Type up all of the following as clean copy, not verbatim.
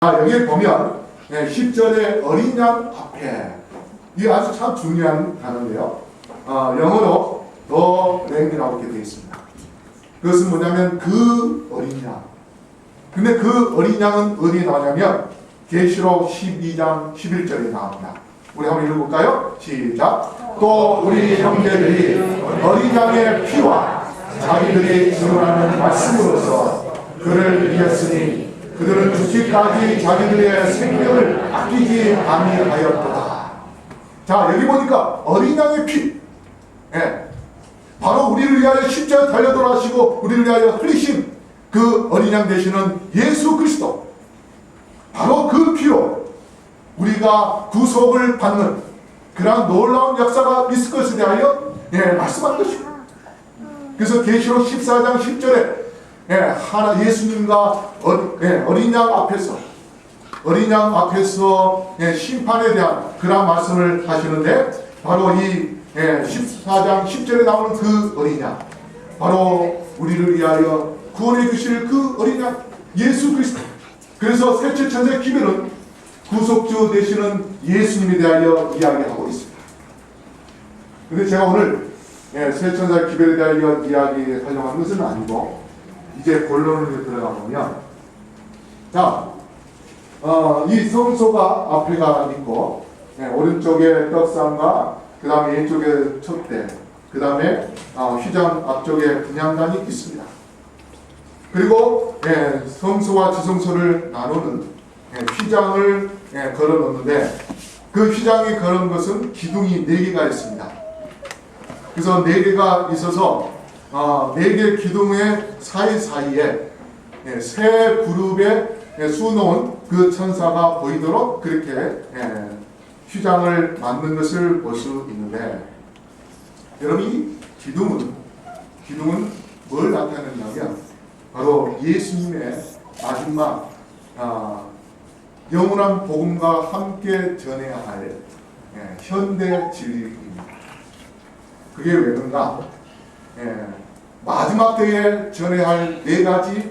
여기 보면 10절의 어린 양 앞에, 이게 아주 참 중요한 단어인데요. 영어로 the lamb이라고 이렇게 되어 있습니다. 그것은 뭐냐면 그 어린 양. 근데 그 어린 양은 어디에 나오냐면 계시록 12장 11절에 나옵니다. 우리 한번 읽어볼까요? 시작. 또 우리 형제들이 어린 양의 피와 자기들이 증언하는 말씀으로서 그를 이겼으니 그들은 죽기까지 자기들의 생명을 아끼지 아니하였도다. 자, 여기 보니까 어린 양의 피, 바로 우리를 위하여 십자가에 달려 돌아가시고 우리를 위하여 흘리신 그 어린 양 되시는 예수 그리스도, 바로 그 피로 우리가 구속을 받는 그러한 놀라운 역사가 있을 것에 대하여 말씀한 것입니다. 그래서 계시록 14장 10절에 예수님과 어린 양 앞에서 심판에 대한 그런 말씀을 하시는데, 바로 이 14장 10절에 나오는 그 어린 양, 바로 우리를 위하여 구원해 주실 그 어린 양 예수 그리스도. 그래서 셋째 천사의 기별은 구속주 되시는 예수님에 대하여 이야기하고 있습니다. 근데 제가 오늘 셋째 천사의 기별에 대하여 이야기하려고 하는 것은 아니고, 이제 본론으로 들어가 보면, 자, 이 성소가 앞에가 있고, 오른쪽에 떡상과 그 다음에 왼쪽에 촛대, 그 다음에 휘장 앞쪽에 분향단이 있습니다. 그리고 성소와 지성소를 나누는 휘장을 걸어 놓는데, 그 휘장에 걸은 것은 기둥이 4개가 있습니다. 그래서 4개가 있어서 4개 기둥의 사이사이에 세 그룹에 수놓은 그 천사가 보이도록 그렇게 휘장을 만든 것을 볼 수 있는데, 여러분, 이 기둥은 뭘 나타내냐면 바로 예수님의 마지막 영원한 복음과 함께 전해야 할 현대 진리입니다. 그게 왜 그런가? 마지막 때에 전해야 할 4가지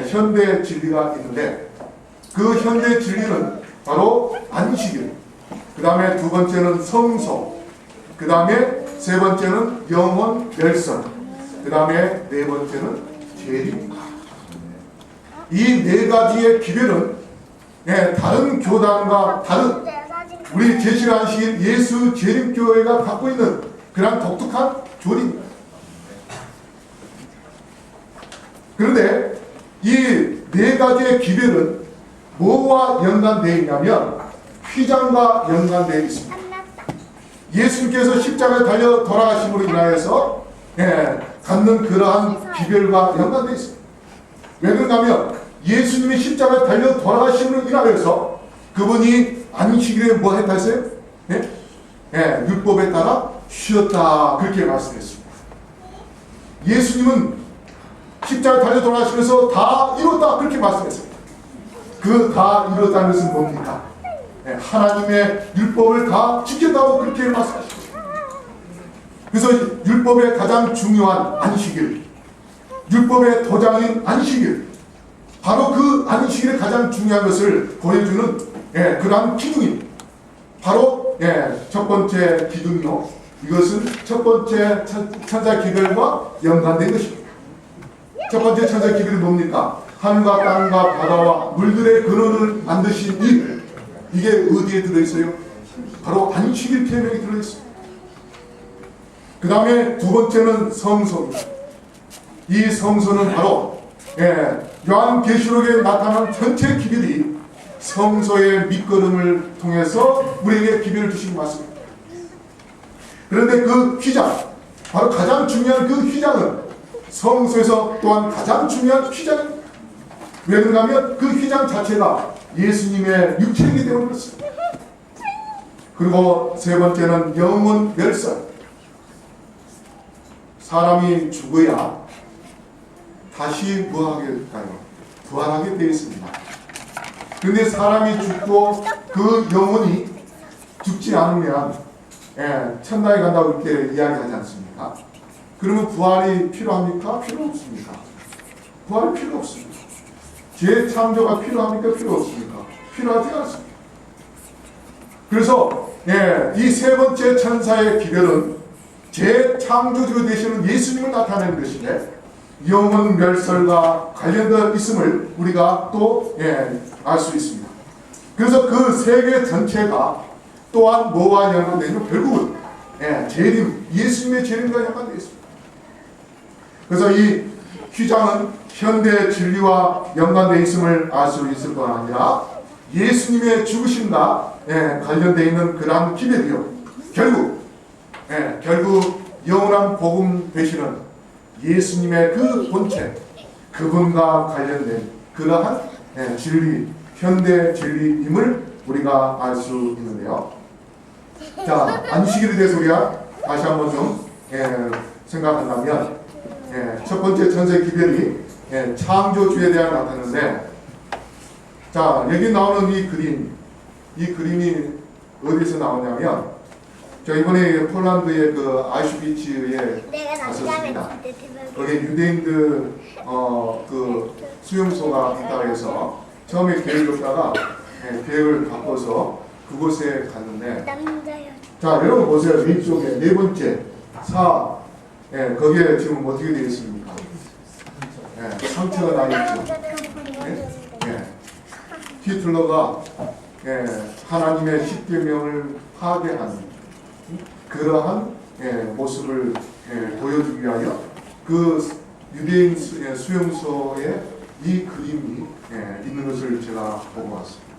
현대 진리가 있는데, 그 현대 진리는 바로 안식일, 그 다음에 2번째는 성소, 그 다음에 3번째는 영혼 멸선, 그 다음에 4번째는 재림. 이 4가지의 기별은 다른 교단과 다른 우리 제실안식일 예수 재림교회가 갖고 있는 그런 독특한 조리입니다. 그런데 이 4가지의 기별은 뭐와 연관되어 있냐면 휘장과 연관되어 있습니다. 예수님께서 십자가에 달려 돌아가심으로 인하여서 갖는 그러한 기별과 연관되어 있습니다. 왜 그런가면 예수님이 십자가에 달려 돌아가심으로 인하여서 그분이 안식일에 뭐 했다 했어요? 율법에 따라 쉬었다, 그렇게 말씀했습니다. 예수님은 십자가에 달려 돌아가시면서 다 이뤘다, 그렇게 말씀했습니다. 그 다 이뤘다는 것은 뭡니까? 하나님의 율법을 다 지켰다고 그렇게 말씀하셨습니다. 그래서 율법의 가장 중요한 안식일, 율법의 도장인 안식일, 바로 그 안식일의 가장 중요한 것을 보여주는 그러한 기둥입니다. 바로 첫 번째 기둥이요, 이것은 첫 번째 천사 기별과 연관된 것입니다. 첫 번째 천사 기별이 뭡니까? 하늘과 땅과 바다와 물들의 근원을 만드신 일, 이게 어디에 들어있어요? 바로 안식일 계명이 들어있습니다. 그 다음에 2번째는 성소입니다. 이 성소는 바로 요한계시록에 나타난 전체 기별이 성소의 밑거름을 통해서 우리에게 기별을 주신 것 같습니다. 그런데 그 휘장, 바로 가장 중요한 그 휘장은 성소에서 또한 가장 중요한 휘장입니다. 왜 그런가 하면 그 휘장 자체가 예수님의 육체이기 때문에 그렇습니다. 그리고 3번째는 영혼 멸선. 사람이 죽어야 다시 뭐하게 될까요? 부활하게 되어 있습니다. 그런데 사람이 죽고 그 영혼이 죽지 않으면 천당에 간다고 이렇게 이야기하지 않습니까? 그러면 부활이 필요합니까? 필요 없습니까? 부활이 필요 없습니다. 재창조가 필요합니까? 필요 없습니까? 필요하지 않습니다. 그래서 이 세 번째 천사의 기별은 재창조주 되시는 예수님을 나타내는 것인데 영원 멸설과 관련되어 있음을 우리가 또 알 수 있습니다. 그래서 그 세계 전체가 또한 뭐와 연관되냐면 결국은 재림, 예수님의 재림과 연관되어 있습니다. 그래서 이 휘장은 현대 진리와 연관되어 있음을 알 수 있을 뿐 아니라 예수님의 죽으심과 관련되어 있는 그러한 기별이요. 결국 영원한 복음 되시는 예수님의 그 본체, 그분과 관련된 그러한 진리, 현대 진리임을 우리가 알 수 있는데요. 자, 안식일에 대해서 우리가 다시 한번 좀 생각한다면 첫 번째 천사의 기별이 창조주에 대한 나타나는데, 자, 여기 나오는 이 그림이 어디서 나오냐면, 저 이번에 폴란드의 그 아이슈비츠에 갔었습니다. 거기 유대인들 그 수용소가 있다고 해서 처음에 계획을 없다가 계획을 바꿔서 그곳에 갔는데, 자, 여러분 보세요. 왼쪽에 네 번째 거기에 지금 어떻게 되어 있습니까? 상처가 나 있죠. 히틀러가 하나님의 십계명을 파괴하는 그러한 모습을 보여주기 위하여 그 유대인 수용소에 이 그림이 있는 것을 제가 보고 왔습니다.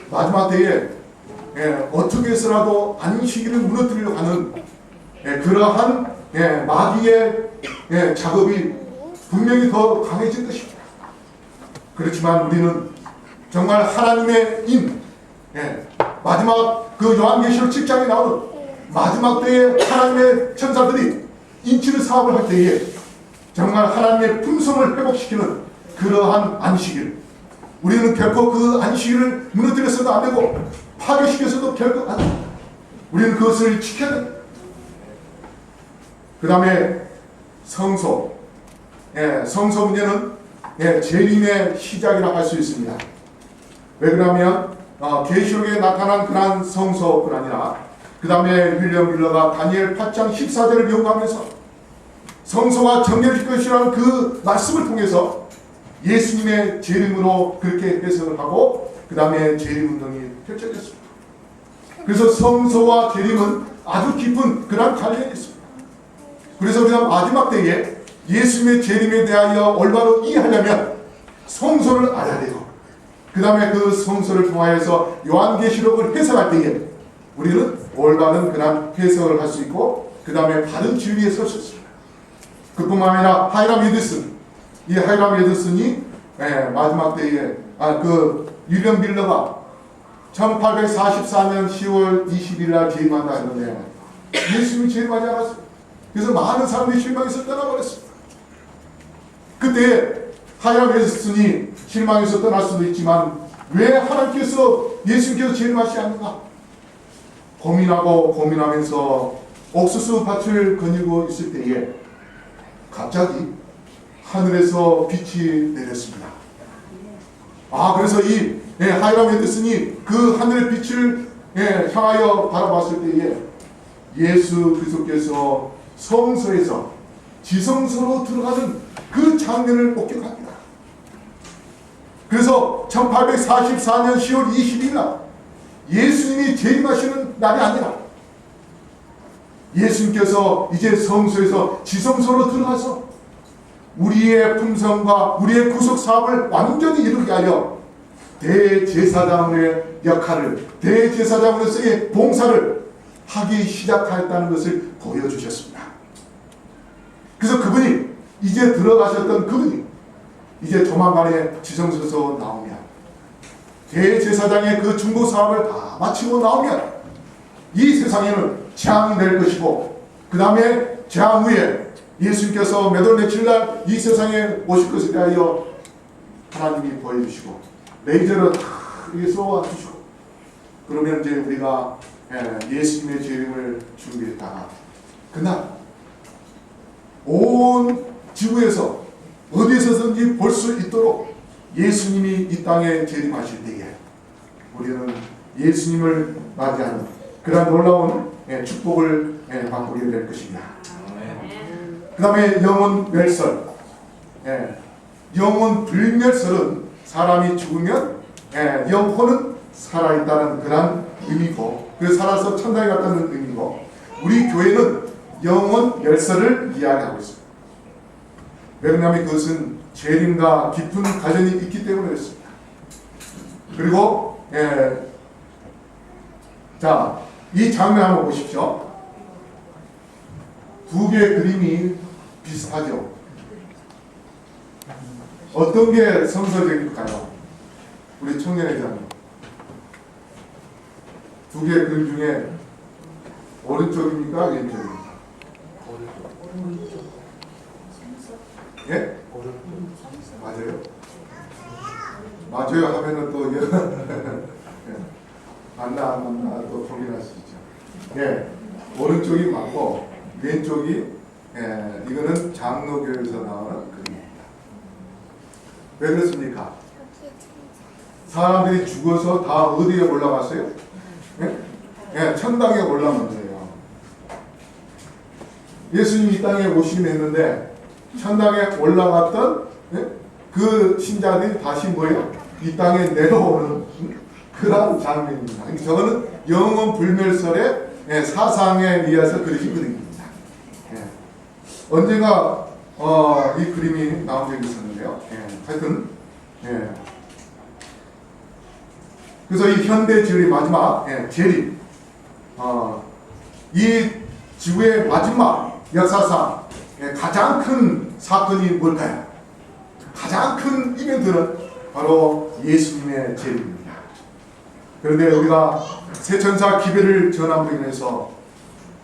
마지막 때에 어떻게 해서라도 안식일을 무너뜨리려고 하는 그러한 마귀의 작업이 분명히 더 강해질 것입니다. 그렇지만 우리는 정말 하나님의 마지막 그 요한계시록 7장에 나오는 마지막 때에 하나님의 천사들이 인치를 사업을 할 때에 정말 하나님의 품성을 회복시키는 그러한 안식일, 우리는 결코 그 안식일을 무너뜨려서도 안 되고 파괴시켜서도 결코 안 됩니다. 우리는 그것을 지켜야 됩니다. 그 다음에 성소. 성소 문제는 재림의 시작이라고 할 수 있습니다. 왜 그러냐면 계시록에 나타난 그러한 성소뿐 아니라 그 다음에 윌리엄 밀러가 다니엘 8장 14절을 연구하면서 성소가 정결해질 것이라는 그 말씀을 통해서 예수님의 재림으로 그렇게 해석을 하고 그 다음에 재림운동이 펼쳐졌습니다. 그래서 성소와 재림은 아주 깊은 그런 관련이 있습니다. 그래서 우리가 마지막 때에 예수님의 재림에 대하여 올바로 이해하려면 성소를 알아야 되고 그 다음에 그 성소를 통하여서 요한계시록을 해석할 때에 우리는 올바른 그런 해석을 할 수 있고 그 다음에 바른 진리에 설 수 있습니다. 그뿐만 아니라 하이람 에디슨, 이 하이람 에디슨이 마지막 때에 그 윌리엄 밀러가 1844년 10월 20일 날 재림한다 했는데 예수님이 재림하지 않았어요. 그래서 많은 사람들이 실망해서 떠나버렸습니다. 그때 하이람 에디슨이 실망해서 떠날 수도 있지만 왜 하나님께서 예수님께서 재림하시지 않는가? 고민하면서 옥수수 밭을 거니고 있을 때에 갑자기 하늘에서 빛이 내렸습니다. 그래서 이 하이람 에디슨이 그 하늘의 빛을 향하여 바라봤을 때에 예수 그리스도께서 성소에서 지성소로 들어가는 그 장면을 목격합니다. 그래서 1844년 10월 20일 날 예수님이 재림하시는 날이 아니라 예수님께서 이제 성소에서 지성소로 들어가서 우리의 품성과 우리의 구속 사업을 완전히 이루게 하여 대제사장의 역할을, 대제사장으로서의 봉사를 하기 시작하였다는 것을 보여주셨습니다. 그래서 그분이 이제 들어가셨던 그분이 이제 조만간에 지성소에서 나오면 대제사장의 그 중보 사업을 다 마치고 나오면 이 세상에는 재앙이 될 것이고 그 다음에 재앙 후에 예수님께서 몇 월 며칠 날 이 세상에 오실 것에 대하여 하나님이 보여주시고 레이저를 크게 쏘아주시고 그러면 이제 우리가 예수님의 재림을 준비했다가 그날 온 지구에서 어디에서든지 볼 수 있도록 예수님이 이 땅에 재림하실 때에 우리는 예수님을 맞이하는 그런 놀라운 축복을 받게 될 것입니다. 그 다음에 영혼 멸설. 영혼 불멸설은 사람이 죽으면 영혼은 살아있다는 그런 의미고, 그 살아서 천당에 갔다는 의미고, 우리 교회는 영혼 멸설을 이야기하고 있습니다. 왜냐하면 그것은 재림과 깊은 가정이 있기 때문에 그렇습니다. 그리고 자, 이 장면 한번 보십시오. 두 개의 그림이 비슷하죠. 어떤 게 성서적일까요? 우리 청년회장, 두 개의 그림 중에 오른쪽입니까? 왼쪽입니까? 오른쪽. 예? 맞아요? 맞아요 하면은 또 맞나 안 맞나 또 고민할 수 있죠. 예, 오른쪽이 맞고 왼쪽이 이거는 장로교에서 나오는 그림입니다. 왜 그렇습니까? 사람들이 죽어서 다 어디에 올라갔어요? 천당에 올라간 거예요. 예수님이 이 땅에 오시긴 했는데 천당에 올라갔던 그 신자들이 다시 뭐예요? 이 땅에 내려오는 그런 장면입니다. 저거는 영혼 불멸설의 사상에 의해서 그려진 그림입니다. 언젠가 이 그림이 나온 적이 있었는데요. 하여튼 그래서 이 현대 진리 마지막 재림, 이 지구의 마지막 역사상 가장 큰 사건이 뭘까요? 가장 큰 이벤트는 바로 예수님의 재림입니다. 그런데 우리가 새천사 기별을 전함으로 인해서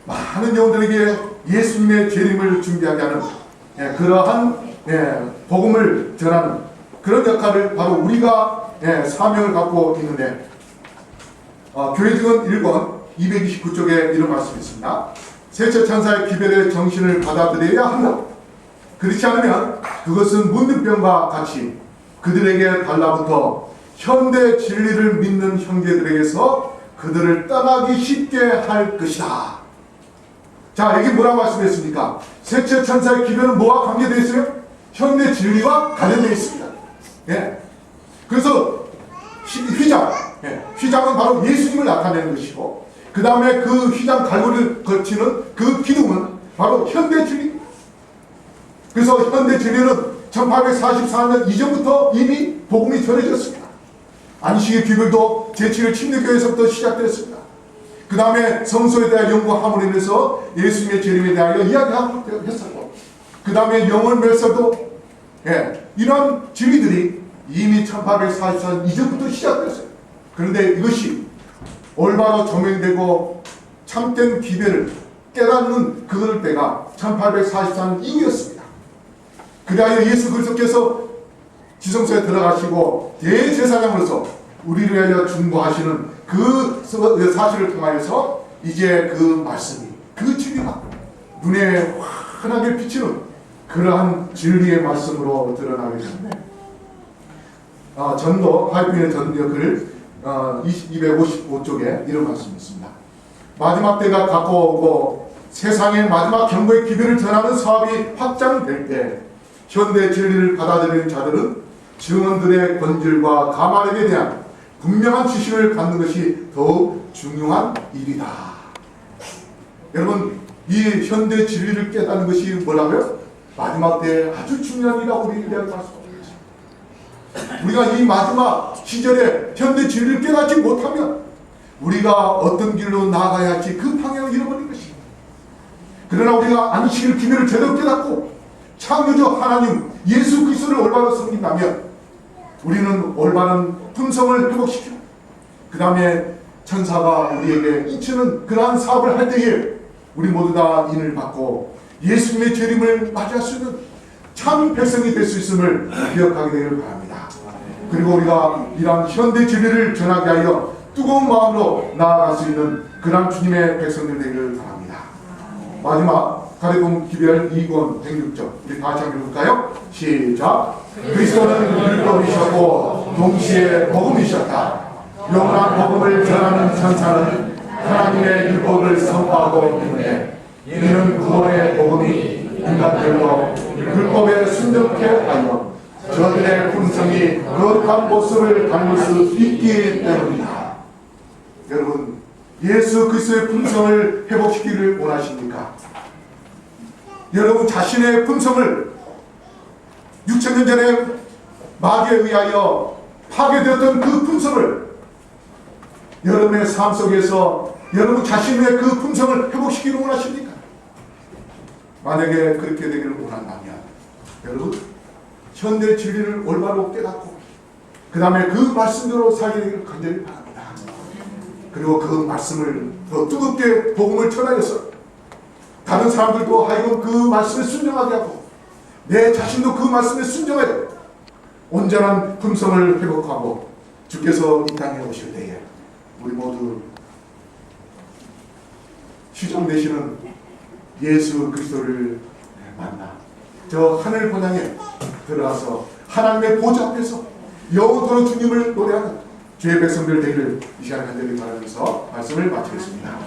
많은 영혼들에게 예수님의 재림을 준비하게 하는 그러한 복음을 전하는 그런 역할을 바로 우리가 사명을 갖고 있는데, 교회증언 1권 229쪽에 이런 말씀이 있습니다. 새천사의 기별의 정신을 받아들여야 한다. 그렇지 않으면 그것은 문득병과 같이 그들에게 달라붙어 현대 진리를 믿는 형제들에게서 그들을 떠나기 쉽게 할 것이다. 자, 이게 뭐라고 말씀했습니까? 셋째 천사의 기별은 뭐와 관계되어 있어요? 현대 진리와 관련되어 있습니다. 그래서 휘장, 휘장은 바로 예수님을 나타내는 것이고, 그 다음에 그 휘장 갈고리를 거치는 그 기둥은 바로 현대 진리. 그래서 현대 진리는 1844년 이전부터 이미 복음이 전해졌습니다. 안식의 비결도 제7일 침례교회에서부터 시작됐습니다. 그 다음에 성소에 대한 연구함으로 인해서 예수님의 재림에 대하여 이야기하고 했었고, 그 다음에 영혼 멸설도 이런 진리들이 이미 1844년 이전부터 시작됐어요. 그런데 이것이 올바로 조명되고 참된 기별을 깨닫는 그 때가 1844년 이후였습니다. 그리하여 예수 그리스도께서 지성소에 들어가시고 대제사장으로서 우리를 위하여 중보하시는 그 사실을 통하여서 이제 그 말씀이, 그 진리가 눈에 환하게 비치는 그러한 진리의 말씀으로 드러나게 됩니다. 전도, 하이픈의 전도 글 255쪽에 이런 말씀이 있습니다. 마지막 때가 가까우고 세상의 마지막 경고의 기별을 전하는 사업이 확장될 때 현대 진리를 받아들이는 자들은 증언들의 본질과 가만에 대한 분명한 지식을 갖는 것이 더욱 중요한 일이다. 여러분, 이 현대 진리를 깨닫는 것이 뭐라고요? 마지막 때 아주 중요한 일이라고 우리 이야기할 수 없습니다. 우리가 이 마지막 시절에 현대 진리를 깨닫지 못하면 우리가 어떤 길로 나아가야 할지 그 방향을 잃어버린 것입니다. 그러나 우리가 안식일 기별을 제대로 깨닫고 창조주 하나님 예수 그리스도를 올바로 섬긴다면 우리는 올바른 품성을 회복시키고, 그 다음에 천사가 우리에게 인치는 그러한 사업을 할 때에 우리 모두 다 인을 받고 예수님의 재림을 맞이할 수 있는 참 백성이 될 수 있음을 기억하게 되기를 바랍니다. 그리고 우리가 이러한 현대 진리를 전하게 하여 뜨거운 마음으로 나아갈 수 있는 그러한 주님의 백성들 되기를 바랍니다. 마지막 가리봉 기별 2권 106점 우리 다 같이 한번 읽을까요? 시작. 그리스도는 율법이셨고 동시에 복음이셨다. 영원한 복음을 전하는 천사는 하나님의 율법을 선포하고 있는데 이는 구원의 복음이 인간들로 율법에 순종케 하여 저들의 품성이 거룩한 모습을 닮을 수 있기 때문이다. 여러분, 예수 그리스도의 품성을 회복시키기를 원하십니까? 여러분 자신의 품성을 6,000년 전에 마귀에 의하여 파괴되었던 그 품성을 여러분의 삶 속에서 여러분 자신의 그 품성을 회복시키기를 원하십니까? 만약에 그렇게 되기를 원한다면 여러분 현대 진리를 올바로 깨닫고 그 다음에 그 말씀대로 살게 되기를 간절히 바랍니다. 그리고 그 말씀을 더 뜨겁게 복음을 전하여서 다른 사람들도 하여금 그 말씀에 순종하게 하고 내 자신도 그 말씀에 순종하여 온전한 품성을 회복하고 주께서 이 땅에 오실 때에 우리 모두 시종 되시는 예수 그리스도를 만나 저 하늘 본향에 들어가서 하나님의 보좌 앞에서 영원토록 주님을 노래하는 주의 백성들 되기를 이 시간에 간절히 바라면서 말씀을 마치겠습니다.